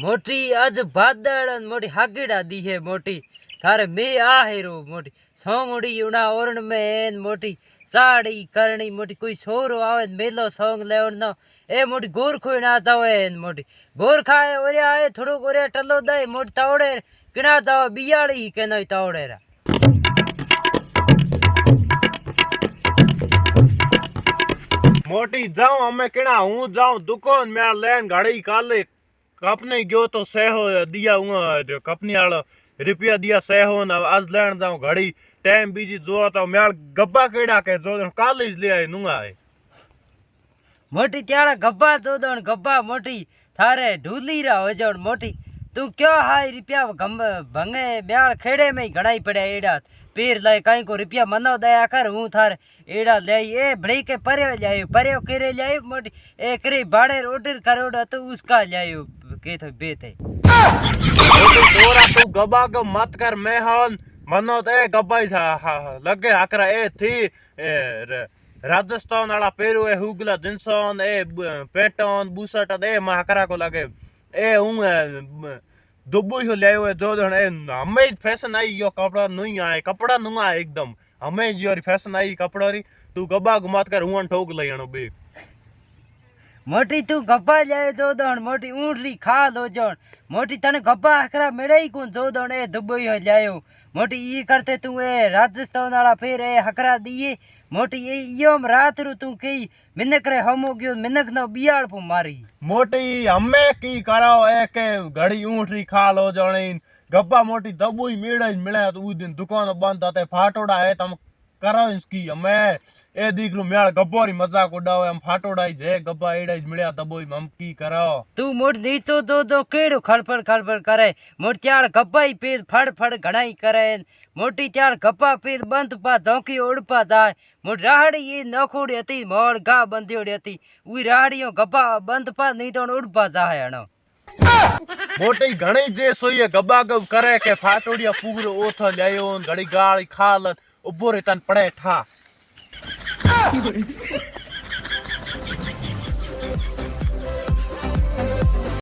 मोटी आज बादल मोटी हागिड़ा दी है मोटी थारे में आ हेरो मोटी सोंगड़ी उना ओरण में मोटी साड़ी करनी मोटी कोई सोरो आवे मेलो सोंग लेवन न ए मोटी गोर खोई ना तावे मोटी गोर खाए ओरे आए थोड़ो गोरे टलो दे मोटी तावड़े किना ताव बियाड़ी ही के नई तावड़े रा मोटी जाऊं हमें किना हूं जाऊं दुकान में लेन गाड़ी काले कपने गयो तो सहो दिया हुआ कपनी वाला रुपया दिया सहो न आज लेन जाऊं घड़ी टाइम बीजी जो तो मेल गब्बा केड़ा के जो कॉलेज ले आए नुंगा है मोटी त्याड़ा गब्बा तो दन गब्बा मोटी थारे ढूली रा हो जोड़ मोटी तू क्यों हाई रुपया भंगे ब्याल खेड़े में ही घड़ाई पड़े एड़ा पीर लाए कहीं को रुपया मनो दया कर हूँ थार एड़ा ले ए भड़ी के पर्यो केरे लाए मोटी ए करे भाड़े ऑर्डर करोड़ा तो उसका लायो के तो बेते तोरा तू गब्बा को मत कर मैं हन मनो दे गब्बा लगे हकरा ए थी राजस्थान वाला पेरू ए हुगला जिंसन ए पेटन बुसट ए हकरा को लगे ए हूं दुबई हो ले जो जण ए हमें फैशन आई यो कपड़ा नहीं आए कपड़ा नुंगा एकदम हमें जो फैशन आई कपड़ा री तू गब्बा घुमात कर हुन ठोक लयणो बे मोटी तू गब्बा जाए जो दण मोटी ऊंटरी खा लो जण मोटी तने गब्बा हकरा मेरे ही कोन जो दण ए दुबई हो जायो मोटी ई करते तू ए राजस्थान वाला फिर ए हकरा दिए मोटी ए योम रात रु तू कई मिनक रे हमो गयो मिनक न बियाड़ पु मारी मोटी हमें की करो ए के घड़ी ऊंटरी खा लो जण गब्बा मोटी दबोई मेड़े मिले तो उ दिन दुकान बंद आते फाटोड़ा है तम करो इसकी हमें ए दीकरू मेल गब्बोरी मजाक उड़ावे हम फाटोड़ाई जे गब्बा एड़ा मिलया दबोई हम की करो तू मोट नी तो केड़ो खड़फड़ करे मोट त्याड़ गब्बा ही पीर फड़ घणाई करे मोटी त्याड़ गब्बा पीर बंद पा धोकी उड़पा दाय मोट राहड़ी ये नखोड़ी हती मोड़ गा बंदियोड़ी हती उई राहड़ियो गब्बा बंद पा नहीं तो उड़पा दाय हणो मोटी घणी जे सोई गब्बा गब करे के फाटोड़िया पूरो ओथ लायो घड़ी गाली खाल उबो रे तन पड़े ठा